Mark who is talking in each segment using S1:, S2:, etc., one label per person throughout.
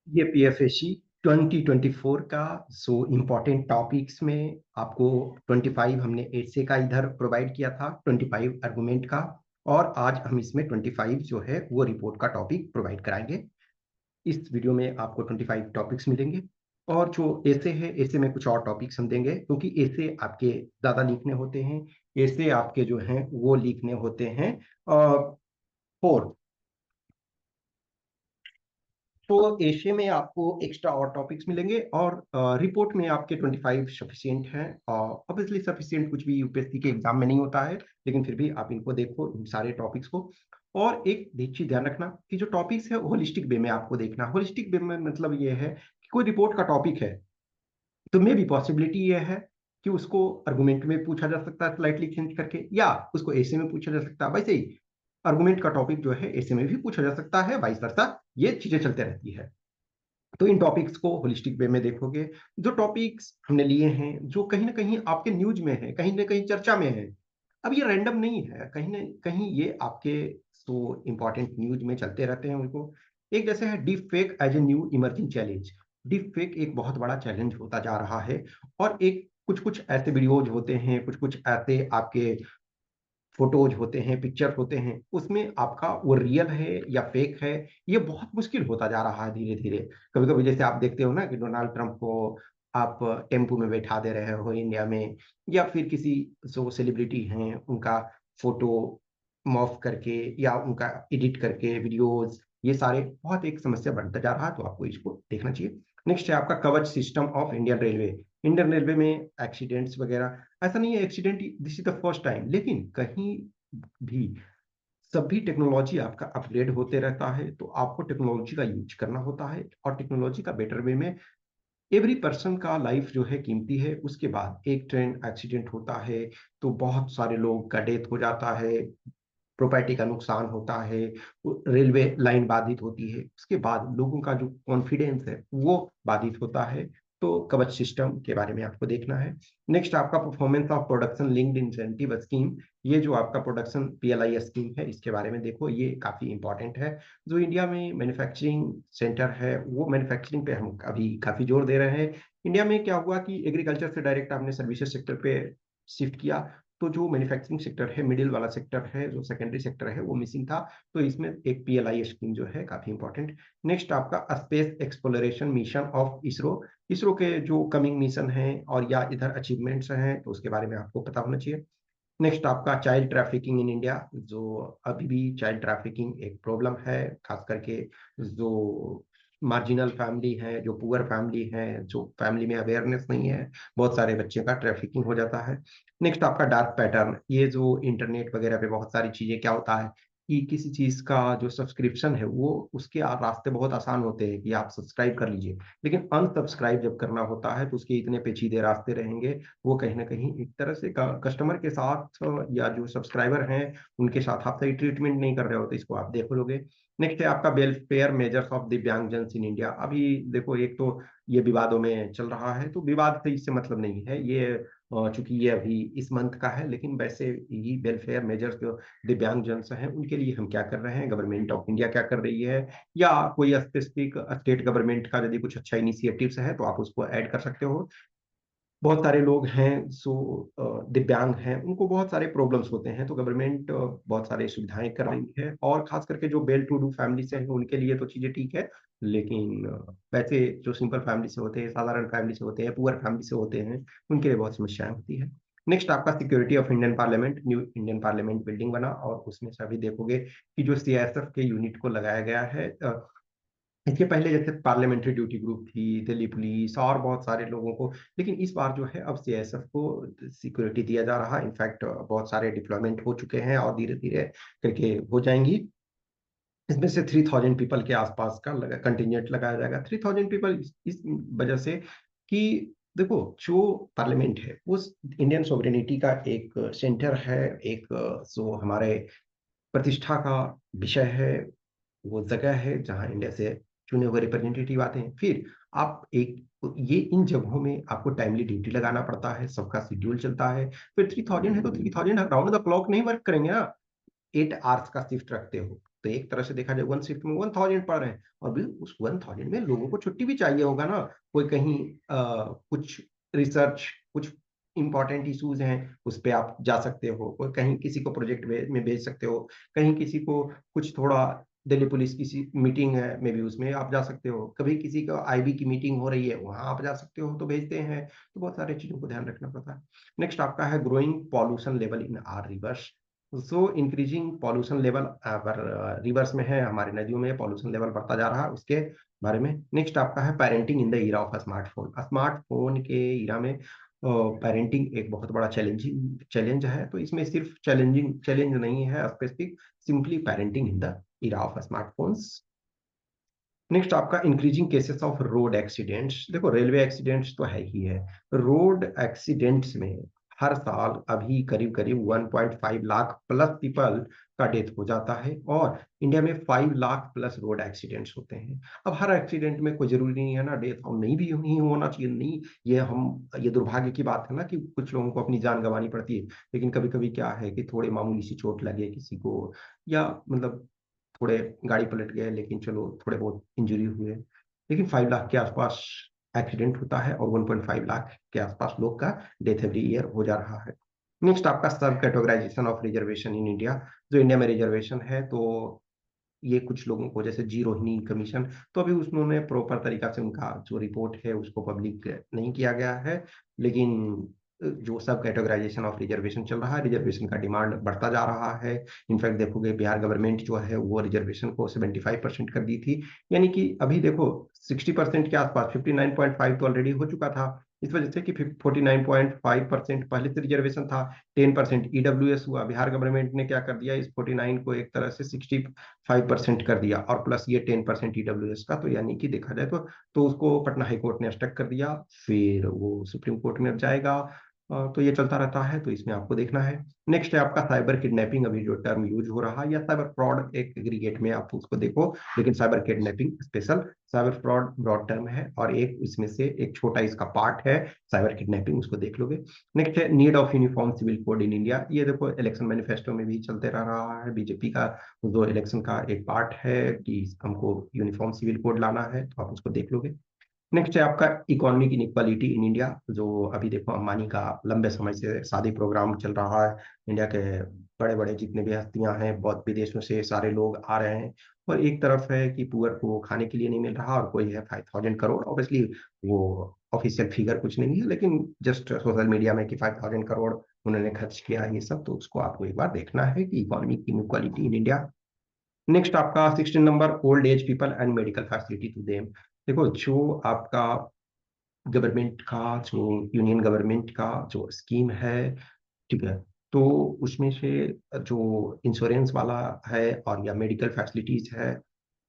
S1: ये पीएफएससी 2024 का important topics में आपको 25 हमने एसे का इधर प्रोवाइड किया था, 25 आर्गुमेंट का। और आज हम इसमें 25 जो है वो रिपोर्ट का टॉपिक प्रोवाइड कराएंगे। इस वीडियो में आपको 25 टॉपिक्स मिलेंगे। और जो एसे है, एसे में कुछ और टॉपिक्स हम देंगे, क्योंकि एसे आपके ज़्यादा लिखने होते हैं। एसे आपके जो हैं वो लिखने होते हैं 4। तो एशिया में आपको एक्स्ट्रा और टॉपिक्स मिलेंगे, और रिपोर्ट में आपके 25 सफिशिएंट हैं। और ऑब्वियसली सफिशिएंट कुछ भी यूपीएससी के एग्जाम में नहीं होता है, लेकिन फिर भी आप इनको देखो, इन सारे टॉपिक्स को। और एक चीज ध्यान रखना कि जो टॉपिक्स है होलिस्टिक वे में आपको देखना। होलिस्टिक वे में मतलब ये है कि कोई रिपोर्ट का टॉपिक है तो मे भी पॉसिबिलिटी ये है कि उसको आर्गुमेंट में पूछा जा सकता है स्लाइटली चेंज करके, या उसको ऐसे में पूछा जा सकता है। वैसे ही आर्गुमेंट का टॉपिक जो है ऐसे में भी पूछा जा सकता है, वाइस वर्सा। ये चीजें चलते रहती है। तो इन टॉपिक्स को होलिस्टिक वे में देखोगे। जो टॉपिक्स हमने लिए हैं जो कहीं ना कहीं आपके न्यूज में है, कहीं ना कहीं चर्चा में है, अब ये रैंडम नहीं है, कहीं ना कहीं ये आपके इंपॉर्टेंट न्यूज में चलते रहते हैं उनको। एक जैसे है deep fake as a new emerging challenge. Deep fake एक बहुत बड़ा चैलेंज होता जा रहा है। और एक कुछ कुछ ऐसे वीडियोज होते हैं, कुछ कुछ ऐसे आपके फोटोज होते हैं, पिक्चर होते हैं, उसमें आपका वो रियल है या फेक है, ये बहुत मुश्किल होता जा रहा है धीरे धीरे। कभी कभी जैसे आप देखते हो ना कि डोनाल्ड ट्रंप को आप टेम्पू में बैठा दे रहे हो इंडिया में, या फिर किसी जो सेलिब्रिटी हैं उनका फोटो मॉर्फ करके या उनका एडिट करके वीडियोस, ये सारे बहुत एक समस्या बनता जा रहा है, तो आपको इसको देखना चाहिए। नेक्स्ट है आपका कवच system of Indian railway. Indian railway में एक्सीडेंट्स वगैरह, ऐसा नहीं है accident this is the first time, लेकिन कहीं भी सभी टेक्नोलॉजी आपका अपग्रेड होते रहता है, तो आपको टेक्नोलॉजी का यूज करना होता है, और टेक्नोलॉजी का बेटर वे में। एवरी पर्सन का लाइफ जो है कीमती है। उसके बाद एक ट्रेन एक्सीडेंट होता है तो बहुत सारे लोग का डेथ हो जाता है, प्रॉपर्टी का नुकसान होता है, रेलवे लाइन बाधित होती है, उसके बाद लोगों का जो कॉन्फिडेंस है वो बाधित होता है। तो कवच सिस्टम के बारे में आपको देखना है। नेक्स्ट आपका performance of production linked incentive scheme. ये जो आपका प्रोडक्शन पीएलआई स्कीम है, इसके बारे में देखो, ये काफी इंपॉर्टेंट है। जो इंडिया में मैन्युफैक्चरिंग सेंटर है वो मैन्युफैक्चरिंग पे हम अभी काफी जोर दे रहे हैं। इंडिया में क्या हुआ कि एग्रीकल्चर से डायरेक्ट आपने सर्विसेज सेक्टर पे शिफ्ट किया, तो जो मैन्युफैक्चरिंग सेक्टर है, मिडिल वाला सेक्टर है, जो सेकेंडरी सेक्टर है, वो मिसिंग था। तो इसमें एक पीएलआई स्कीम जो है काफी इंपॉर्टेंट। नेक्स्ट आपका space exploration mission of ISRO. ISRO के जो कमिंग मिशन हैं और या इधर अचीवमेंट्स हैं, तो उसके बारे में आपको पता होना चाहिए। नेक्स्ट आपका चाइल्ड ट्रैफिकिंग इन इंडिया। जो अभी भी चाइल्ड ट्रैफिकिंग एक प्रॉब्लम है, खास करके जो मार्जिनल फैमिली है, जो पुअर फैमिली है, जो फैमिली में अवेयरनेस नहीं है, बहुत सारे बच्चे का ट्रैफिकिंग हो जाता है। नेक्स्ट आपका डार्क पैटर्न। ये जो इंटरनेट वगैरह पे बहुत सारी चीजें क्या होता है कि किसी चीज का जो सब्सक्रिप्शन है वो उसके रास्ते बहुत आसान होते हैं कि आप सब्सक्राइब कर लीजिए, लेकिन अनसब्सक्राइब जब करना होता है तो उसके इतने पेचीदे रास्ते रहेंगे। वो कहीं ना कहीं एक तरह से कस्टमर के साथ या जो सब्सक्राइबर हैं उनके साथ आप सही ट्रीटमेंट नहीं कर रहे होते, इसको आप देख लोगे। नेक्स्ट है आपका वेलफेयर मेजर्स ऑफ दिव्यांगजन इन इंडिया। अभी देखो, एक तो ये विवादों में चल रहा है, तो विवाद से इससे मतलब नहीं है ये, चूंकि ये अभी इस मंथ का है, लेकिन वैसे ही वेलफेयर मेजर्स जो दिव्यांगजन हैं उनके लिए हम क्या कर रहे हैं, गवर्नमेंट ऑफ इंडिया क्या कर रही है, या कोई स्पेसिफिक स्टेट गवर्नमेंट का यदि कुछ अच्छा इनिशिएटिव्स है तो आप उसको ऐड कर सकते हो। बहुत सारे लोग हैं जो दिव्यांग हैं, उनको बहुत सारे प्रॉब्लम्स होते हैं, तो गवर्नमेंट बहुत सारी सुविधाएं कर रही है, और खास करके जो वेल टू डू फैमिली से हैं उनके लिए तो चीजें ठीक है। लेकिन वैसे जो सिंपल फैमिली से होते हैं, साधारण फैमिली से होते हैं, पुअर फैमिली से होते हैं, उनके लिए बहुत समस्याएं होती है। नेक्स्ट आपका security of Indian parliament. New Indian parliament building बना, और उसमें से अभी देखोगे कि जो सीआईएसएफ के यूनिट को लगाया गया है। इसके पहले जैसे पार्लियामेंट्री ड्यूटी ग्रुप थी, दिल्ली पुलिस और बहुत सारे लोगों को, लेकिन इस बार जो है अब सीआईएसएफ को सिक्योरिटी दिया जा रहा है। इनफैक्ट बहुत सारे डिप्लॉयमेंट हो चुके हैं और धीरे धीरे करके हो जाएंगी। इसमें से 3000 पीपल के आसपास का कंटिजेंट लगाया जाएगा। 3000 पीपल इस वजह से कि देखो, जो पार्लियामेंट है वो इंडियन सॉवरेनिटी का एक सेंटर है, एक जो हमारे प्रतिष्ठा का विषय है, वो जगह है जहां इंडिया से चुने हुए रिप्रेजेंटेटिव आते हैं। फिर आप एक ये इन जगहों में आपको टाइमली ड्यूटी लगाना पड़ता है, सबका शेड्यूल चलता है। फिर 3000 है तो 3000 राउंड द क्लॉक नहीं वर्क करेंगे ना, 8 आवर्स का शिफ्ट रखते हो, तो एक तरह से देखा जाए 1 शिफ्ट में 1000 पढ़ रहे हैं, और भी उस 1000 में लोगों को छुट्टी भी चाहिए होगा ना। कोई कहीं कुछ रिसर्च, कुछ इंपॉर्टेंट इश्यूज हैं उस पे आप जा सकते हो, कोई कहीं किसी को प्रोजेक्ट में भेज सकते हो, कहीं किसी को कुछ थोड़ा दिल्ली पुलिस की मीटिंग है मे बी उसमें आप जा सकते हो, कभी किसी का आईबी की मीटिंग हो रही है वहां आप जा सकते हो, तो भेजते हैं। तो बहुत सारी चीजों को ध्यान रखना पड़ता है। नेक्स्ट आपका है growing pollution level in are reverse. So increasing pollution level reverse में है, हमारी नदियों में पॉल्यूशन लेवल बढ़ता जा रहा है उसके बारे में। नेक्स्ट आपका है parenting in the era of smartphone. Smartphone के ईरा में पेरेंटिंग एक बहुत बड़ा चैलेंज है, तो इसमें सिर्फ चैलेंज नहीं है specific, simply parenting in the era of smartphones. Next आपका increasing cases of road accidents. देखो रेलवे एक्सीडेंट्स तो है ही है, रोड एक्सीडेंट्स में हर साल अभी करीब करीब 1.5 लाख प्लस पीपल का डेथ हो जाता है, और इंडिया में 5 लाख प्लस रोड एक्सीडेंट्स होते हैं। अब हर एक्सीडेंट में कोई जरूरी नहीं है ना डेथ, और नहीं भी नहीं होना चाहिए, नहीं ये दुर्भाग्य की बात है ना कि कुछ लोगों को अपनी जान गंवानी पड़ती है। लेकिन कभी कभी क्या है कि थोड़े मामूली सी चोट लगे किसी को, या मतलब थोड़े गाड़ी पलट गए, लेकिन चलो थोड़े बहुत इंजरी हुए, लेकिन 5 लाख के आसपास एक्सीडेंट होता है, और 1.5 लाख के आसपास लोग का डेथ एवरी ईयर हो जा रहा है। नेक्स्ट आपका sub categorization of reservation in India. जो इंडिया में रिजर्वेशन है, तो ये कुछ लोगों को जैसे जी रोहिणी कमीशन, तो अभी उन्होंने प्रॉपर तरीका से उनका जो रिपोर्ट है उसको पब्लिक नहीं किया गया है, लेकिन जो सब कैटेगराइजेशन ऑफ रिजर्वेशन चल रहा है, रिजर्वेशन का डिमांड बढ़ता जा रहा है। इनफैक्ट देखोगे बिहार गवर्नमेंट जो है वो रिजर्वेशन को 75% कर दी थी, यानी कि अभी देखो 60% के आसपास, 59.5 तो ऑलरेडी हो चुका था। इस वजह से कि 49.5% पहले से रिजर्वेशन था, 10% ईडब्ल्यूएस हुआ, बिहार गवर्नमेंट ने क्या कर दिया, इस 49 को एक तरह से 65% कर दिया, और प्लस ये 10% ईडब्ल्यूएस का, तो यानी कि देखा जाए तो उसको पटना हाई कोर्ट ने स्टक कर दिया, फिर वो सुप्रीम कोर्ट में अब जाएगा। तो ये चलता रहता है, तो इसमें आपको देखना है। नेक्स्ट है आपका साइबर किडनैपिंग, अभी जो टर्म यूज हो रहा है, या साइबर फ्रॉड एक एग्रीगेट में आप उसको देखो, लेकिन cyber kidnapping special, cyber fraud broad term है, और एक इसमें से एक छोटा इसका पार्ट है साइबर किडनैपिंग, उसको देख लोगे। नेक्स्ट है need of uniform civil code in India. ये देखो इलेक्शन मैनिफेस्टो में भी चलते रह रहा है, बीजेपी का जो इलेक्शन का एक पार्ट है कि हमको यूनिफॉर्म सिविल कोड लाना है, तो आप उसको देख लोगे। नेक्स्ट है आपका इकोनॉमिक इनइक्वालिटी इन इंडिया। जो अभी देखो अंबानी का लंबे समय से शादी प्रोग्राम चल रहा है, इंडिया के बड़े बड़े जितने भी हस्तियां हैं बहुत विदेशों से सारे लोग आ रहे हैं, और एक तरफ है कि पुअर को खाने के लिए नहीं मिल रहा, और कोई है 5000 करोड़, ऑब्वियसली वो ऑफिशियल फिगर कुछ नहीं है, लेकिन जस्ट सोशल मीडिया में कि 5000 करोड़ उन्होंने खर्च किया, ये सब तो उसको आपको एक बार देखना है कि economic inequality in India. Next आपका 16 number, old age people and medical facility to them. देखो जो आपका गवर्नमेंट का, जो यूनियन गवर्नमेंट का जो स्कीम है, ठीक है, तो उसमें से जो इंश्योरेंस वाला है और या मेडिकल फैसिलिटीज है,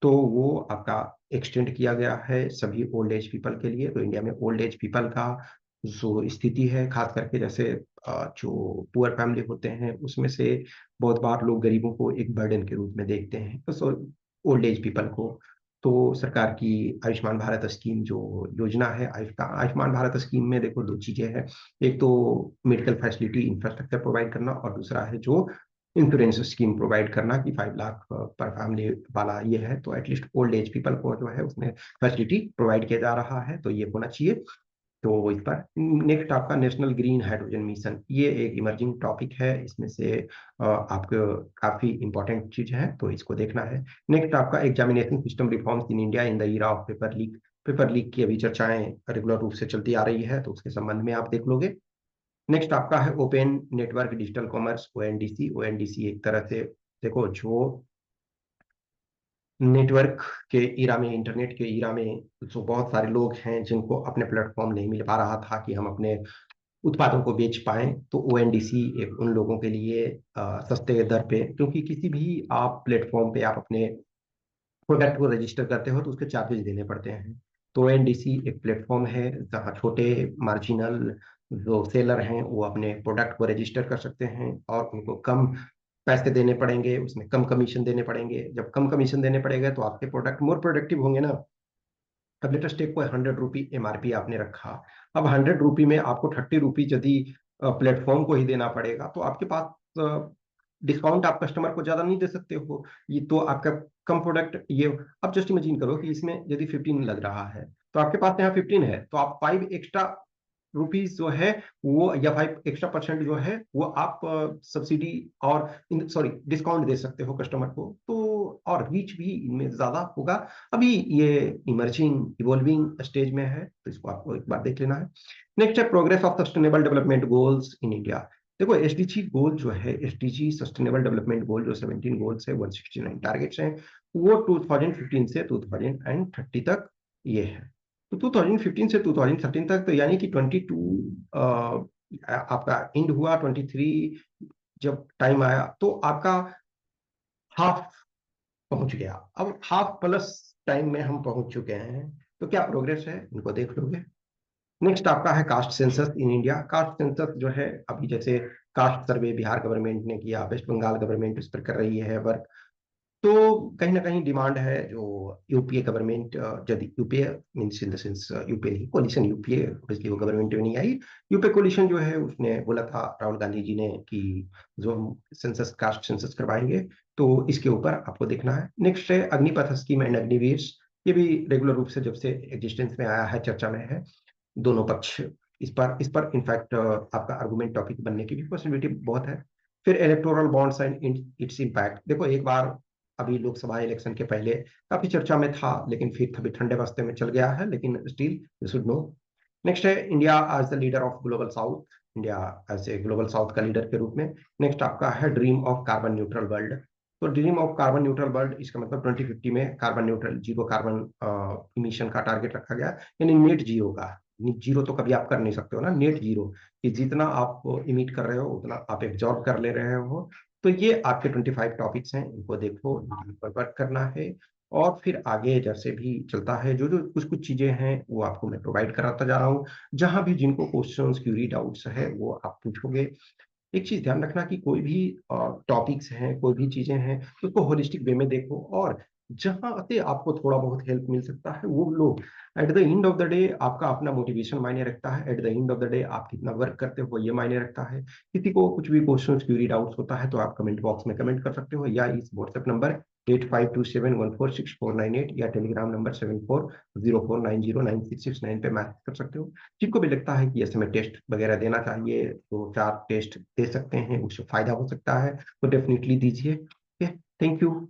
S1: तो वो आपका एक्सटेंड किया गया है सभी ओल्ड एज पीपल के लिए। तो इंडिया में ओल्ड एज पीपल का जो स्थिति है, खास करके जैसे जो पुअर फैमिली होते हैं उसमें से बहुत बार लोग गरीबों को एक बर्डन के रूप में देखते हैं, तो सो ओल्ड एज पीपल को, तो सरकार की आयुष्मान भारत स्कीम जो योजना है, आयुष्मान भारत स्कीम में देखो दो चीजें हैं, एक तो मेडिकल फैसिलिटी इंफ्रास्ट्रक्चर प्रोवाइड करना, और दूसरा है जो इंश्योरेंस स्कीम प्रोवाइड करना कि 5 लाख पर फैमिली वाला ये है, तो एटलीस्ट ओल्ड एज पीपल को जो है उसमें फैसिलिटी प्रोवाइड किया जा रहा है, तो ये होना चाहिए। तो इस पर नेक्स्ट आपका नेशनल ग्रीन हाइड्रोजन मिशन, ये एक इमर्जिंग टॉपिक है, इसमें से आपको काफी इंपॉर्टेंट चीज है, तो इसको देखना है। नेक्स्ट आपका examination system reforms in India in the era of paper leak. Paper leak की अभी चर्चाएं रेगुलर रूप से चलती आ रही है, तो उसके संबंध में आप देख लोगे। नेक्स्ट आपका है open network digital commerce, ONDC. ONDC एक तरह से देखो जो नेटवर्क के ईरा में, इंटरनेट के ईरा में जो बहुत सारे लोग हैं जिनको अपने प्लेटफॉर्म नहीं मिल पा रहा था कि हम अपने उत्पादों को बेच पाएं, तो ओएनडीसी एक उन लोगों के लिए सस्ते दर पे, क्योंकि किसी भी आप प्लेटफॉर्म पे आप अपने प्रोडक्ट को रजिस्टर करते हो तो उसके चार्जेस देने पड़ते हैं। तो ओएनडीसी एक प्लेटफॉर्म है जहाँ छोटे मार्जिनल जो सेलर हैं वो अपने प्रोडक्ट को रजिस्टर कर सकते हैं, और उनको कम पैसे देने पड़ेंगे, उसमें कम कमीशन देने पड़ेंगे। जब कम कमीशन देने पड़ेगा तो आपके प्रोडक्ट मोर प्रोडक्टिव होंगे ना। अब लेटेस्ट टेक को 100 रुपी एमआरपी आपने रखा, अब 100 रुपी में आपको 30 रुपी यदि प्लेटफॉर्म को ही देना पड़ेगा, तो आपके पास डिस्काउंट आप कस्टमर को ज्यादा नहीं दे सकते हो, ये तो आपका कम प्रोडक्ट ये। अब जस्ट इमेजिन करो कि इसमें यदि 15 लग रहा है, तो आपके पास यहाँ 15 है, तो आप 5 एक्स्ट्रा रुपीज जो है वो, या 5 एक्स्ट्रा परसेंट जो है वो आप सब्सिडी और सॉरी डिस्काउंट दे सकते हो कस्टमर को, तो और रीच भी इनमें ज्यादा होगा। अभी ये इमर्जिंग इवॉल्विंग स्टेज में है, तो इसको आपको एक बार देख लेना है। नेक्स्ट है progress of sustainable development goals in India. देखो एसडीजी गोल जो है, एसडीजी सस्टेनेबल डेवलपमेंट गोल जो 17 गोल्स है, 169 टारगेट्स हैं, वो 2015 से 2030 तक ये है। तो 2015 से 2013 तक, तो यानी कि 22 आपका एंड हुआ, 23 जब टाइम आया तो आपका हाफ पहुंच गया। अब हाफ प्लस टाइम में हम पहुंच चुके हैं, तो क्या प्रोग्रेस है इनको देख लोगे। नेक्स्ट आपका है caste census in India. Caste census जो है अभी जैसे कास्ट सर्वे बिहार गवर्नमेंट ने किया, वेस्ट बंगाल गवर्नमेंट इस पर कर रही है वर्क, तो कहीं ना कहीं डिमांड है जो यूपीए गवर्नमेंट, यदि UPA means in the sense UPA नहीं, कोलिशन यूपीए, ऑब्वियसली वो गवर्नमेंट में नहीं आई, यूपीए कोलिशन जो है उसने बोला था राहुल गांधी जी ने कि जो हम सेंसस कास्ट सेंसस करवाएंगे, तो इसके ऊपर आपको देखना है। नेक्स्ट है अग्निपथ स्कीम एंड अग्निवीर। ये भी रेगुलर रूप से जब से एग्जिस्टेंस में आया है चर्चा में है, दोनों पक्ष इस पर इनफैक्ट आपका आर्गुमेंट टॉपिक बनने की भी पॉसिबिलिटी बहुत है। फिर electoral bonds and its impact. देखो एक बार अभी लोकसभा इलेक्शन के पहले काफी चर्चा में था, लेकिन फिर कभी ठंडे वास्ते में चल गया है, लेकिन still you should know. Next है India as the leader of Global South. India as a Global South का लीडर के रूप में। नेक्स्ट आपका है dream of carbon neutral world. तो dream of carbon neutral world, इसका मतलब 2050 में carbon neutral, zero carbon emission का टारगेट रखा गया, यानी नेट जीरो का। जीरो तो कभी आप कर नहीं सकते हो ना, नेट जीरो, कि जितना आप इमिट कर रहे हो उतना आप एब्जॉर्ब कर ले रहे हो। तो ये आपके 25 टॉपिक्स हैं, इनको देखो, इनके ऊपर वर्क करना है, और फिर आगे जैसे भी चलता है, जो जो कुछ कुछ चीजें हैं वो आपको मैं प्रोवाइड कराता जा रहा हूँ। जहां भी जिनको क्वेश्चंस क्यूरी डाउट्स है वो आप पूछोगे। एक चीज ध्यान रखना कि कोई भी टॉपिक्स हैं, कोई भी चीजें हैं, तो उसको होलिस्टिक वे में देखो, और जहां से आपको थोड़ा बहुत हेल्प मिल सकता है वो लो। At the end of the day आपका अपना मोटिवेशन मायने रखता है, at the end of the day आप कितना वर्क करते हो ये मायने रखता है। किसी को कुछ भी क्वेश्चन क्यूरी डाउट्स होता है तो आप कमेंट बॉक्स में कमेंट कर सकते हो, या इस व्हाट्सएप नंबर 8527146498 या टेलीग्राम नंबर 7404909669 पे मैसेज कर सकते हो। जिनको भी लगता है कि ऐसे में टेस्ट वगैरह देना चाहिए, तो 4 टेस्ट दे सकते हैं, उससे फायदा हो सकता है, तो डेफिनेटली दीजिए। Thank you.